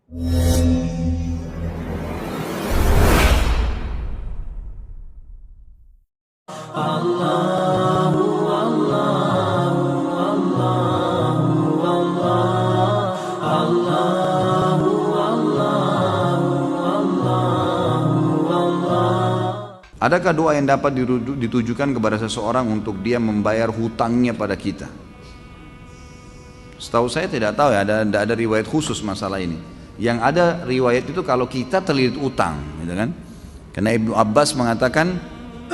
Adakah doa yang dapat ditujukan kepada seseorang untuk dia membayar hutangnya pada kita? Setahu saya tidak tahu ya, ada riwayat khusus masalah ini. Yang ada riwayat itu kalau kita terlilit utang, gitu kan? Karena Ibnu Abbas mengatakan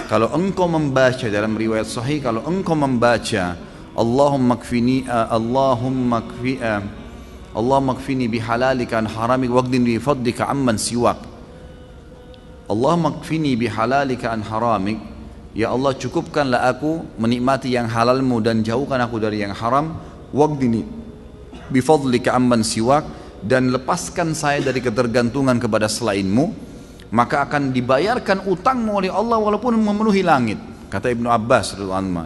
kalau engkau membaca dalam riwayat sahih, kalau engkau membaca Allahumma kfini bihalalika an haramik waqdin bi fadlika amman siwak. Allahumma kfini bihalalika an haramik, ya Allah cukupkanlah aku menikmati yang halalmu dan jauhkan aku dari yang haram. Waqdini bifadlika amman siwak, dan lepaskan saya dari ketergantungan kepada selainmu, maka akan dibayarkan utangmu oleh Allah walaupun memenuhi langit, kata Ibnu Abbas radhiyallahu anhu.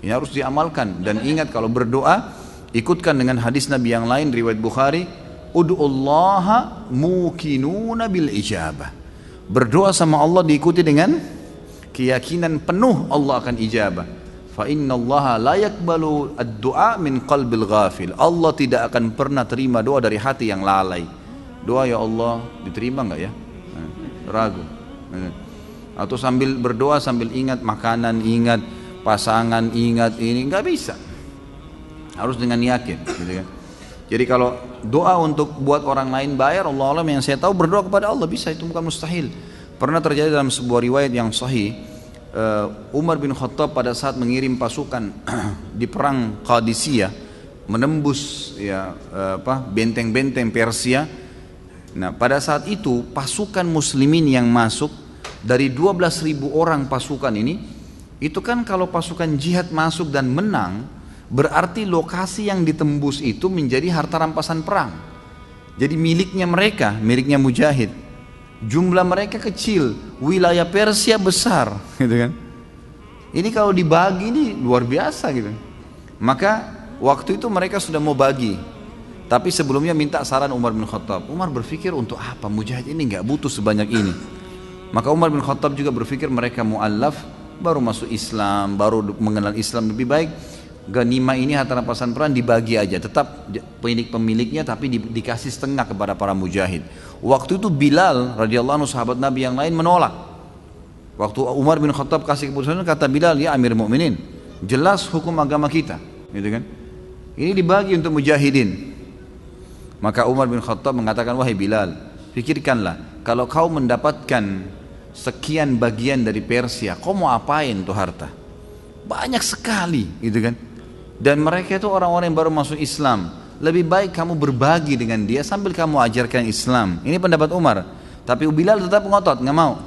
Ini harus diamalkan, dan ingat kalau berdoa ikutkan dengan hadis Nabi yang lain riwayat Bukhari, ud'ullaha mukinuna bil ijabah. Berdoa sama Allah diikuti dengan keyakinan penuh Allah akan ijabah. Fa innallaha la yaqbalu ad-du'a min qalbil ghafil. Allah tidak akan pernah terima doa dari hati yang lalai. Doa ya Allah diterima enggak ya? Ragu. Atau sambil berdoa sambil ingat makanan, ingat pasangan, ingat ini, enggak bisa. Harus dengan yakin, gitu kan. Jadi kalau doa untuk buat orang lain bayar, Allah alam yang saya tahu berdoa kepada Allah bisa, itu bukan mustahil. Pernah terjadi dalam sebuah riwayat yang sahih, Umar bin Khattab pada saat mengirim pasukan di perang Qadisiyah, menembus benteng-benteng Persia. Nah pada saat itu pasukan muslimin yang masuk dari 12.000 orang pasukan ini, itu kan kalau pasukan jihad masuk dan menang, berarti lokasi yang ditembus itu menjadi harta rampasan perang. Jadi miliknya mereka, miliknya mujahid. Jumlah mereka kecil, wilayah Persia besar, gitu kan. Ini kalau dibagi ini luar biasa gitu. Maka waktu itu mereka sudah mau bagi, tapi sebelumnya minta saran Umar bin Khattab. Umar berpikir untuk apa, mujahid ini nggak butuh sebanyak ini. Maka Umar bin Khattab juga berpikir mereka mu'allaf, baru masuk Islam, baru mengenal Islam lebih baik. Ganimah ini harta rampasan perang dibagi aja, tetap pemiliknya tapi dikasih setengah kepada para mujahid. Waktu itu Bilal radhiyallahu anhu sahabat Nabi yang lain menolak. Waktu Umar bin Khattab kasih keputusan, kata Bilal, ya Amir Mukminin, jelas hukum agama kita, gitu kan? Ini dibagi untuk mujahidin. Maka Umar bin Khattab mengatakan, wahai Bilal, pikirkanlah, kalau kau mendapatkan sekian bagian dari Persia, kau mau apain tuh harta? Banyak sekali, gitu kan? Dan mereka itu orang-orang yang baru masuk Islam. Lebih baik kamu berbagi dengan dia sambil kamu ajarkan Islam. Ini pendapat Umar. Tapi Bilal tetap ngotot, nggak mau.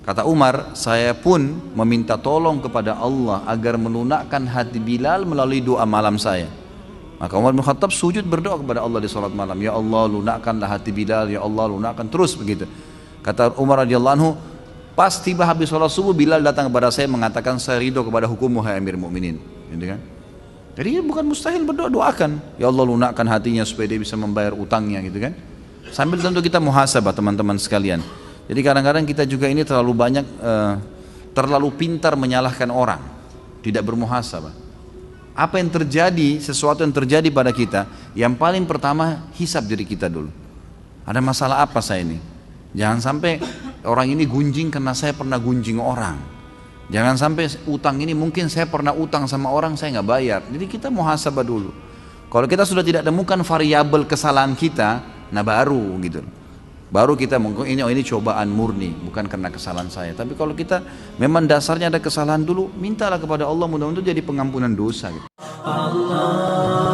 Kata Umar, saya pun meminta tolong kepada Allah agar melunakkan hati Bilal melalui doa malam saya. Maka Umar bin Khattab sujud berdoa kepada Allah di salat malam. Ya Allah, lunakkanlah hati Bilal. Ya Allah, lunakkan, terus begitu. Kata Umar radhiyallahu anhu, pas tiba habis sholat subuh, Bilal datang kepada saya mengatakan, saya ridho kepada hukummu hai Amir Mukminin, gitu kan? Jadi bukan mustahil berdoa, doakan ya Allah lunakkan hatinya supaya dia bisa membayar utangnya, gitu kan? Sambil tentu kita muhasabah teman-teman sekalian. Jadi kadang-kadang kita juga ini terlalu banyak terlalu pintar menyalahkan orang, tidak bermuhasabah. Apa yang terjadi, sesuatu yang terjadi pada kita, yang paling pertama hisab diri kita dulu. Ada masalah apa saya ini? Jangan sampai orang ini gunjing karena saya pernah gunjing orang. Jangan sampai utang ini mungkin saya pernah utang sama orang saya nggak bayar. Jadi kita muhasabah dulu. Kalau kita sudah tidak temukan variabel kesalahan kita, nah baru gitu. Baru kita mungkin ini cobaan murni, bukan karena kesalahan saya. Tapi kalau kita memang dasarnya ada kesalahan dulu, mintalah kepada Allah mudah-mudahan jadi pengampunan dosa gitu. Allah.